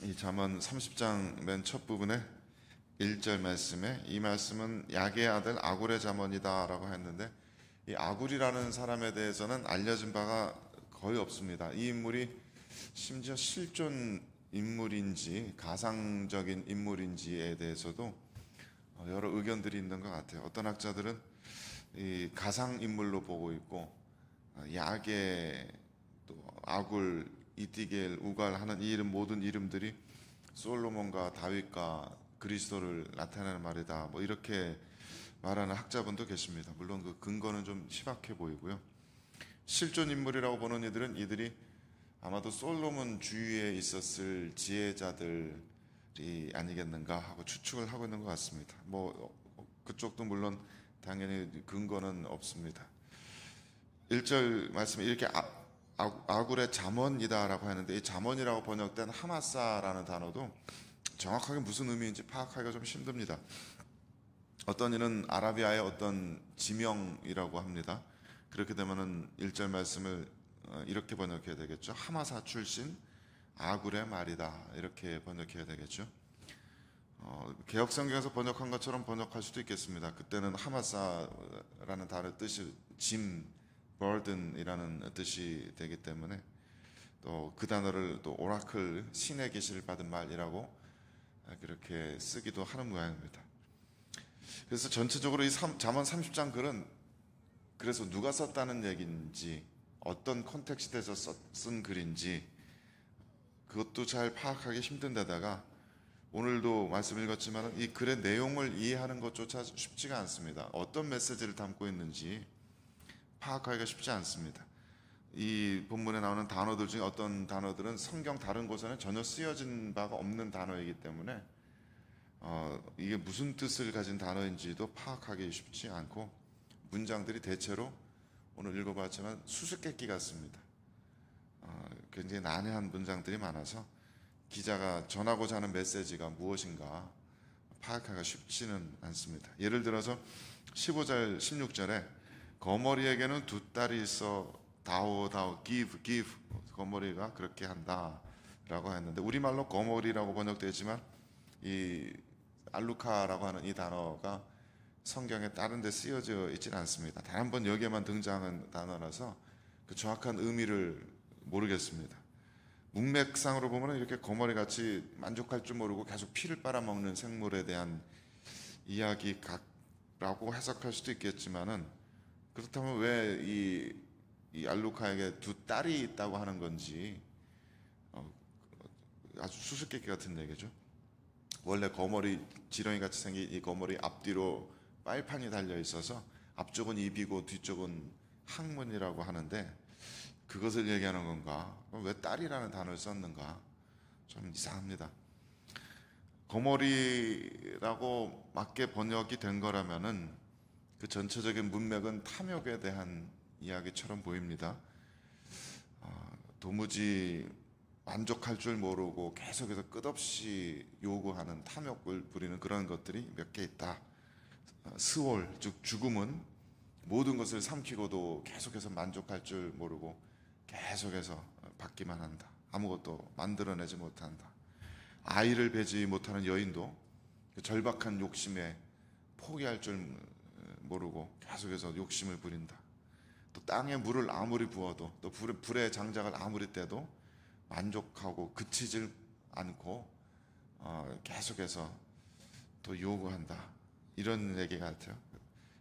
이 잠언 30장 맨 첫 부분에 1절 말씀에, 이 말씀은 야게의 아들 아굴의 잠언이다라고 했는데, 이 아굴이라는 사람에 대해서는 알려진 바가 거의 없습니다. 이 인물이 심지어 실존 인물인지 가상적인 인물인지에 대해서도 여러 의견들이 있는 것 같아요. 어떤 학자들은 이 가상 인물로 보고 있고, 야게, 또 아굴, 이띠겔, 우갈 하는 이 이름, 모든 이름들이 솔로몬과 다윗과 그리스도를 나타내는 말이다, 뭐 이렇게 말하는 학자분도 계십니다. 물론 그 근거는 좀 희박해 보이고요. 실존 인물이라고 보는 이들이 아마도 솔로몬 주위에 있었을 지혜자들이 아니겠는가 하고 추측을 하고 있는 것 같습니다. 뭐 그쪽도 물론 당연히 근거는 없습니다. 1절 말씀에 이렇게 아굴의 잠언이다라고 하는데, 이 잠언이라고 번역된 하마사라는 단어도 정확하게 무슨 의미인지 파악하기가 좀 힘듭니다. 어떤 이는 아라비아의 어떤 지명이라고 합니다. 그렇게 되면은 1절 말씀을 이렇게 번역해야 되겠죠. 하마사 출신 아굴의 말이다, 이렇게 번역해야 되겠죠. 개역 성경에서 번역한 것처럼 번역할 수도 있겠습니다. 그때는 하마사라는 단어 뜻이 burden이라는 뜻이 되기 때문에, 또 그 단어를 또 오라클, 신의 계시를 받은 말이라고 그렇게 쓰기도 하는 모양입니다. 그래서 전체적으로 이 잠언 30장 글은 그래서 누가 썼다는 얘기인지, 어떤 컨텍스트에서 쓴 글인지 그것도 잘 파악하기 힘든 데다가, 오늘도 말씀 읽었지만 이 글의 내용을 이해하는 것조차 쉽지가 않습니다. 어떤 메시지를 담고 있는지 파악하기가 쉽지 않습니다. 이 본문에 나오는 단어들 중에 어떤 단어들은 성경 다른 곳에는 전혀 쓰여진 바가 없는 단어이기 때문에 이게 무슨 뜻을 가진 단어인지도 파악하기 쉽지 않고, 문장들이 대체로 오늘 읽어봤지만 수수께끼 같습니다. 굉장히 난해한 문장들이 많아서 기자가 전하고자 하는 메시지가 무엇인가 파악하기가 쉽지는 않습니다. 예를 들어서 15절 16절에 거머리에게는 두 딸이 있어 다오 give 거머리가 그렇게 한다 라고 했는데, 우리말로 거머리라고 번역되지만 이 알루카라고 하는 이 단어가 성경에 다른 데 쓰여져 있지는 않습니다. 단 한 번 여기에만 등장한 단어라서 그 정확한 의미를 모르겠습니다. 문맥상으로 보면 이렇게 거머리같이 만족할 줄 모르고 계속 피를 빨아먹는 생물에 대한 이야기라고 해석할 수도 있겠지만은, 그렇다면 왜 이 알루카에게 두 딸이 있다고 하는 건지 아주 수수께끼 같은 얘기죠. 원래 거머리, 지렁이 같이 생긴 이 거머리 앞뒤로 빨판이 달려 있어서 앞쪽은 입이고 뒤쪽은 항문이라고 하는데, 그것을 얘기하는 건가? 왜 딸이라는 단어를 썼는가? 좀 이상합니다. 거머리라고 맞게 번역이 된 거라면은 그 전체적인 문맥은 탐욕에 대한 이야기처럼 보입니다. 도무지 만족할 줄 모르고 계속해서 끝없이 요구하는, 탐욕을 부리는 그런 것들이 몇 개 있다. 스올, 즉 죽음은 모든 것을 삼키고도 계속해서 만족할 줄 모르고 계속해서 받기만 한다. 아무것도 만들어내지 못한다. 아이를 배지 못하는 여인도 그 절박한 욕심에 포기할 줄 모르고 계속해서 욕심을 부린다. 또 땅에 물을 아무리 부어도, 또 불에 장작을 아무리 떼도 만족하고 그치질 않고 계속해서 또 요구한다. 이런 얘기 같아요.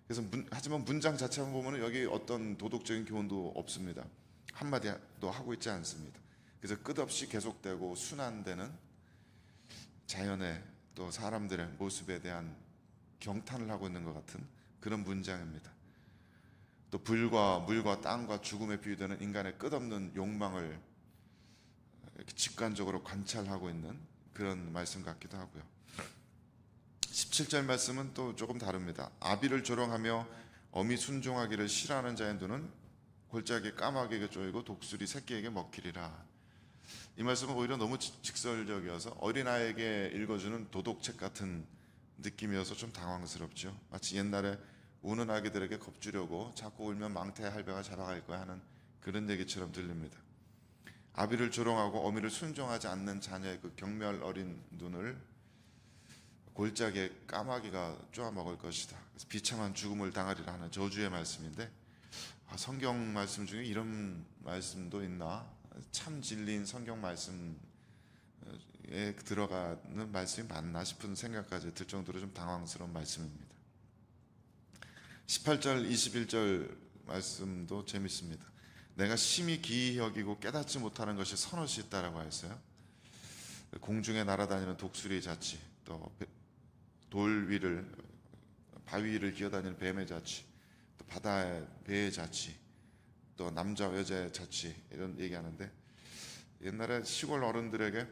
그래서 하지만 문장 자체만 보면 여기 어떤 도덕적인 교훈도 없습니다. 한마디도 하고 있지 않습니다. 그래서 끝없이 계속되고 순환되는 자연의, 또 사람들의 모습에 대한 경탄을 하고 있는 것 같은 그런 문장입니다. 또 불과 물과 땅과 죽음에 비유되는 인간의 끝없는 욕망을 직관적으로 관찰하고 있는 그런 말씀 같기도 하고요. 17절 말씀은 또 조금 다릅니다. 아비를 조롱하며 어미 순종하기를 싫어하는 자의 눈은 골짜기 까마귀에게 쪼이고 독수리 새끼에게 먹히리라. 이 말씀은 오히려 너무 직설적이어서 어린아이에게 읽어주는 도덕책 같은 느낌이어서 좀 당황스럽죠. 마치 옛날에 우는 아기들에게 겁주려고 자꾸 울면 망태의 할배가 잡아갈 거야 하는 그런 얘기처럼 들립니다. 아비를 조롱하고 어미를 순종하지 않는 자녀의 그 경멸 어린 눈을 골짜기에 까마귀가 쪼아먹을 것이다. 그래서 비참한 죽음을 당하리라 하는 저주의 말씀인데, 성경 말씀 중에 이런 말씀도 있나? 참 진리인 성경 말씀에 들어가는 말씀이 맞나 싶은 생각까지 들 정도로 좀 당황스러운 말씀입니다. 18절 21절 말씀도 재밌습니다. 내가 심히 기이 여기고 깨닫지 못하는 것이 서너시 있다라고 하였어요. 공중에 날아다니는 독수리의 자치, 또 돌 위를 바위 위를 기어다니는 뱀의 자치, 또 바다의 배의 자치, 또 남자 여자의 자치, 이런 얘기하는데, 옛날에 시골 어른들에게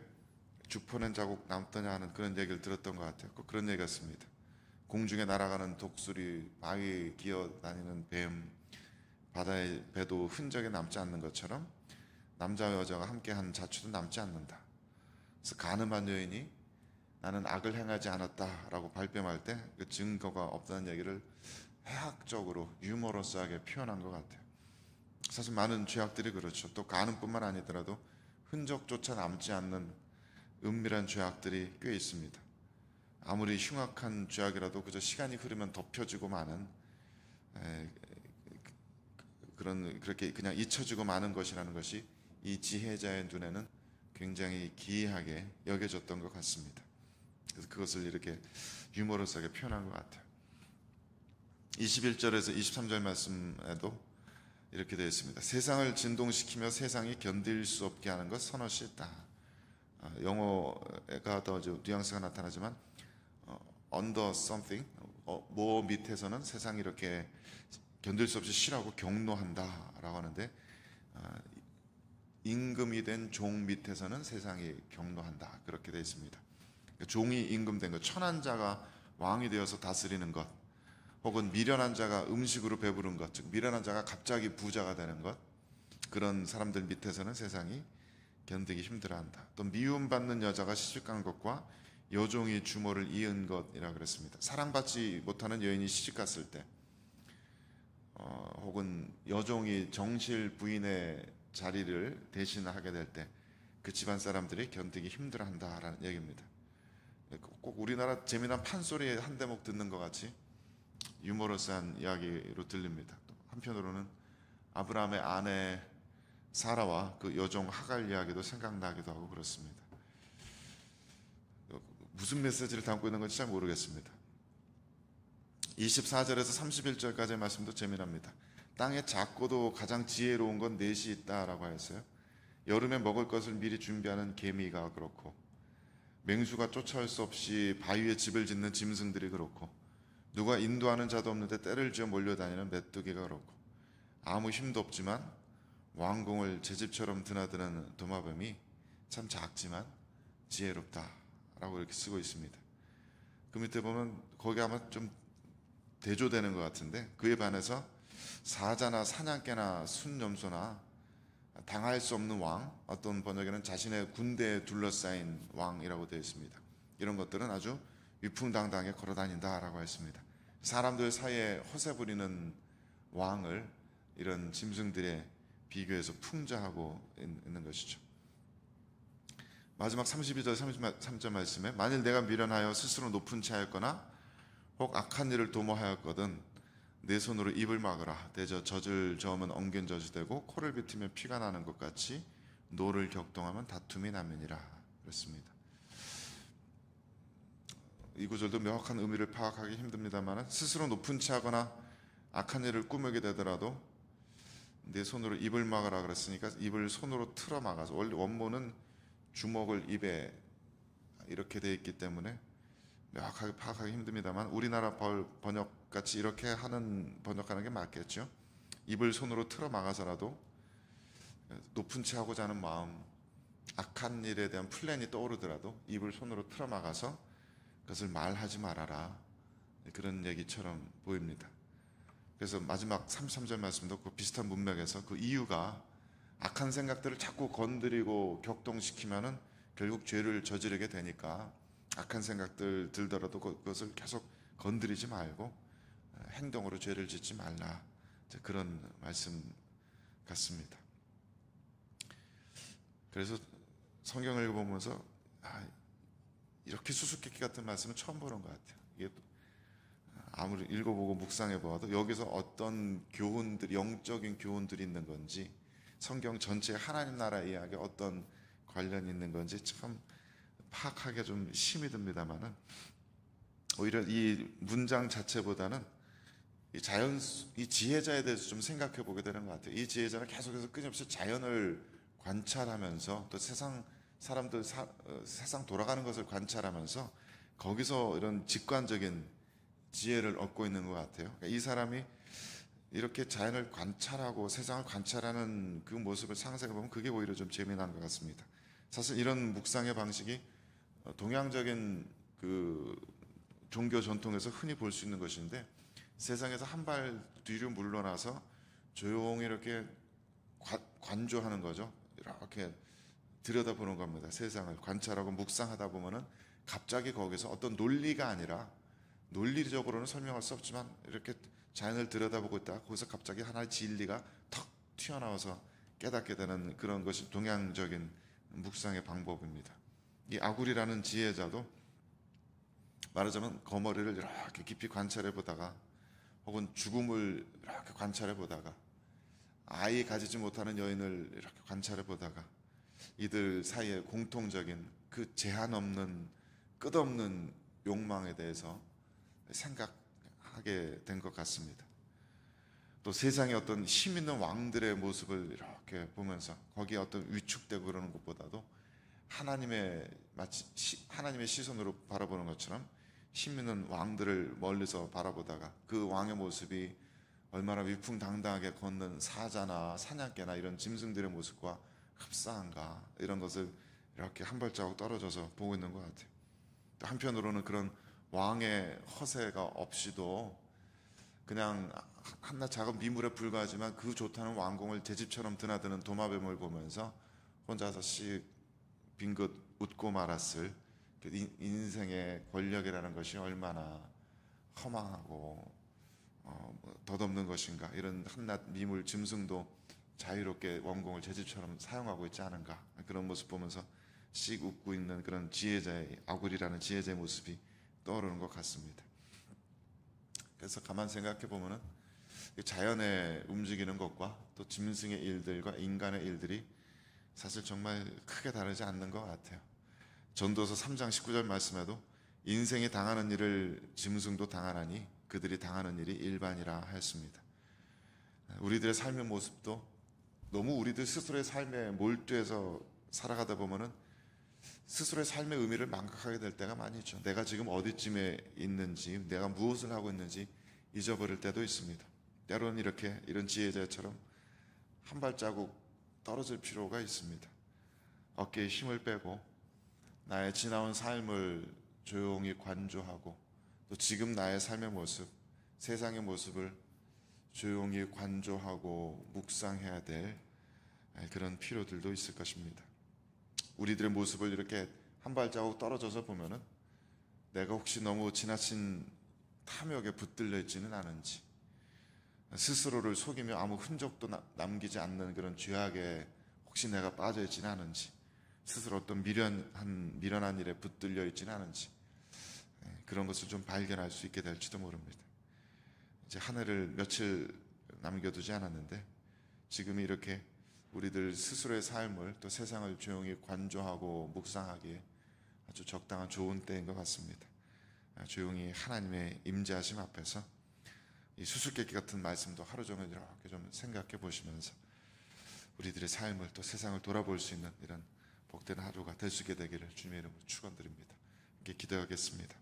주포낸 자국 남더냐 하는 그런 얘기를 들었던 것 같아요. 꼭 그런 얘기 같습니다. 공중에 날아가는 독수리, 바위에 기어다니는 뱀, 바다의 배도 흔적이 남지 않는 것처럼 남자와 여자가 함께한 자취도 남지 않는다. 그래서 간음한 여인이 나는 악을 행하지 않았다라고 발뺌할 때 그 증거가 없다는 얘기를 해학적으로 유머러스하게 표현한 것 같아요. 사실 많은 죄악들이 그렇죠. 또 간음뿐만 아니더라도 흔적조차 남지 않는 은밀한 죄악들이 꽤 있습니다. 아무리 흉악한 죄악이라도 그저 시간이 흐르면 덮여지고 마는, 그렇게 그냥 잊혀지고 마는 것이라는 것이 이 지혜자의 눈에는 굉장히 기이하게 여겨졌던 것 같습니다. 그래서 그것을 이렇게 유머러스하게 표현한 것 같아요. 21절에서 23절 말씀에도 이렇게 되어 있습니다. 세상을 진동시키며 세상이 견딜 수 없게 하는 것 서너시 있다. 영어가 더 뉘앙스가 나타나지만 under something, 뭐 밑에서는 세상이 이렇게 견딜 수 없이 싫어하고 경노한다라고 하는데, 임금이 된 종 밑에서는 세상이 경노한다, 그렇게 되어 있습니다. 종이 임금된 것, 천한 자가 왕이 되어서 다스리는 것, 혹은 미련한 자가 음식으로 배부른 것, 즉 미련한 자가 갑자기 부자가 되는 것, 그런 사람들 밑에서는 세상이 견디기 힘들어한다. 또 미움받는 여자가 시집간 것과 여종이 주모를 이은 것이라 그랬습니다. 사랑받지 못하는 여인이 시집갔을 때, 혹은 여종이 정실 부인의 자리를 대신하게 될 때 그 집안 사람들이 견디기 힘들어한다라는 얘기입니다. 꼭 우리나라 재미난 판소리 한 대목 듣는 것 같이 유머러스한 이야기로 들립니다. 또 한편으로는 아브라함의 아내 사라와 그 여종 하갈 이야기도 생각나기도 하고 그렇습니다. 무슨 메시지를 담고 있는 건지 잘 모르겠습니다. 24절에서 31절까지의 말씀도 재미납니다. 땅에 작고도 가장 지혜로운 건 넷이 있다라고 하였어요. 여름에 먹을 것을 미리 준비하는 개미가 그렇고, 맹수가 쫓아올 수 없이 바위에 집을 짓는 짐승들이 그렇고, 누가 인도하는 자도 없는데 떼를 지어 몰려다니는 메뚜기가 그렇고, 아무 힘도 없지만 왕궁을 제 집처럼 드나드는 도마뱀이 참 작지만 지혜롭다라고 이렇게 쓰고 있습니다. 그 밑에 보면 거기 아마 좀 대조되는 것 같은데, 그에 반해서 사자나 사냥개나 순염소나 당할 수 없는 왕, 어떤 번역에는 자신의 군대에 둘러싸인 왕이라고 되어 있습니다. 이런 것들은 아주 위풍당당하게 걸어다닌다라고 했습니다. 사람들 사이에 허세 부리는 왕을 이런 짐승들에 비교해서 풍자하고 있는 것이죠. 마지막 32절 33절 말씀에, 만일 내가 미련하여 스스로 높은 채 하였거나 혹 악한 일을 도모하였거든 내 손으로 입을 막으라. 대저 젖을 저으면 엉긴 젖이 되고 코를 비틀면 피가 나는 것 같이 노를 격동하면 다툼이 나면이라 그랬습니다. 이 구절도 명확한 의미를 파악하기 힘듭니다만, 스스로 높은 채 하거나 악한 일을 꾸미게 되더라도 내 손으로 입을 막으라 그랬으니까 입을 손으로 틀어 막아서, 원래 원문은 주먹을 입에 이렇게 돼 있기 때문에 명확하게 파악하기 힘듭니다만, 우리나라 번역같이 이렇게 번역하는 게 맞겠죠. 입을 손으로 틀어 막아서라도 높은 채 하고자 하는 마음, 악한 일에 대한 플랜이 떠오르더라도 입을 손으로 틀어 막아서 그것을 말하지 말아라, 그런 얘기처럼 보입니다. 그래서 마지막 33절 말씀도 그 비슷한 문맥에서 그 이유가 악한 생각들을 자꾸 건드리고 격동시키면은 결국 죄를 저지르게 되니까, 악한 생각들 들더라도 그것을 계속 건드리지 말고 행동으로 죄를 짓지 말라, 그런 말씀 같습니다. 그래서 성경을 읽어보면서 이렇게 수수께끼 같은 말씀은 처음 보는 것 같아요. 이게 아무리 읽어보고 묵상해 보아도 여기서 어떤 교훈들, 영적인 교훈들이 있는 건지, 성경 전체 하나님 나라 이야기에 어떤 관련이 있는 건지 참 파악하기가 좀 힘이 듭니다만은, 오히려 이 문장 자체보다는 이 지혜자에 대해서 좀 생각해 보게 되는 것 같아요. 이 지혜자는 계속해서 끊임없이 자연을 관찰하면서, 또 세상 사람들 세상 돌아가는 것을 관찰하면서 거기서 이런 직관적인 지혜를 얻고 있는 것 같아요. 그러니까 이 사람이 이렇게 자연을 관찰하고 세상을 관찰하는 그 모습을 상상해 보면 그게 오히려 좀 재미난 것 같습니다. 사실 이런 묵상의 방식이 동양적인 그 종교 전통에서 흔히 볼 수 있는 것인데, 세상에서 한 발 뒤로 물러나서 조용히 이렇게 관조하는 거죠. 이렇게 들여다보는 겁니다. 세상을 관찰하고 묵상하다 보면은 갑자기 거기서 어떤 논리가 아니라, 논리적으로는 설명할 수 없지만 이렇게 자연을 들여다보고 있다가 거기서 갑자기 하나의 진리가 턱 튀어나와서 깨닫게 되는 그런 것이 동양적인 묵상의 방법입니다. 이 아굴이라는 지혜자도 말하자면 거머리를 이렇게 깊이 관찰해 보다가, 혹은 죽음을 이렇게 관찰해 보다가, 아이 가지지 못하는 여인을 이렇게 관찰해 보다가, 이들 사이에 공통적인 그 제한 없는 끝없는 욕망에 대해서 생각하게 된 것 같습니다. 또 세상의 어떤 힘 있는 왕들의 모습을 이렇게 보면서 거기에 어떤 위축되고 그러는 것보다도 하나님의 시선으로 바라보는 것처럼 힘 있는 왕들을 멀리서 바라보다가 그 왕의 모습이 얼마나 위풍당당하게 걷는 사자나 사냥개나 이런 짐승들의 모습과 흡사한가, 이런 것을 이렇게 한 발자국 떨어져서 보고 있는 것 같아요. 또 한편으로는 그런 왕의 허세가 없이도 그냥 한낱 작은 미물에 불과하지만 그 좋다는 왕궁을 제 집처럼 드나드는 도마뱀을 보면서 혼자서 빙긋 웃고 말았을 인생의 권력이라는 것이 얼마나 허망하고 덧없는 것인가, 이런 한낱 미물 짐승도 자유롭게 왕궁을 제 집처럼 사용하고 있지 않은가, 그런 모습 보면서 씩 웃고 있는 그런 지혜자의, 아굴이라는 지혜자의 모습이 떠오르는 것 같습니다. 그래서 가만 생각해 보면은 자연에 움직이는 것과 또 짐승의 일들과 인간의 일들이 사실 정말 크게 다르지 않는 것 같아요. 전도서 3장 19절 말씀에도 인생이 당하는 일을 짐승도 당하나니 그들이 당하는 일이 일반이라 하였습니다. 우리들의 삶의 모습도 너무 우리들 스스로의 삶에 몰두해서 살아가다 보면은 스스로의 삶의 의미를 망각하게 될 때가 많이 있죠. 내가 지금 어디쯤에 있는지, 내가 무엇을 하고 있는지 잊어버릴 때도 있습니다. 때로는 이렇게 이런 지혜자처럼 한 발자국 떨어질 필요가 있습니다. 어깨에 힘을 빼고 나의 지나온 삶을 조용히 관조하고, 또 지금 나의 삶의 모습, 세상의 모습을 조용히 관조하고 묵상해야 될 그런 필요들도 있을 것입니다. 우리들의 모습을 이렇게 한 발자국 떨어져서 보면은 내가 혹시 너무 지나친 탐욕에 붙들려 있지는 않은지, 스스로를 속이며 아무 흔적도 남기지 않는 그런 죄악에 혹시 내가 빠져 있지는 않은지, 스스로 어떤 미련한 일에 붙들려 있지는 않은지, 그런 것을 좀 발견할 수 있게 될지도 모릅니다. 이제 한 해를 며칠 남겨두지 않았는데 지금 이렇게 우리들 스스로의 삶을, 또 세상을 조용히 관조하고 묵상하기에 아주 적당한 좋은 때인 것 같습니다. 조용히 하나님의 임재하심 앞에서 이 수수께끼 같은 말씀도 하루 종일 이렇게 좀 생각해 보시면서 우리들의 삶을, 또 세상을 돌아볼 수 있는 이런 복된 하루가 될 수 있게 되기를 주님의 이름으로 축원드립니다. 이렇게 기도하겠습니다.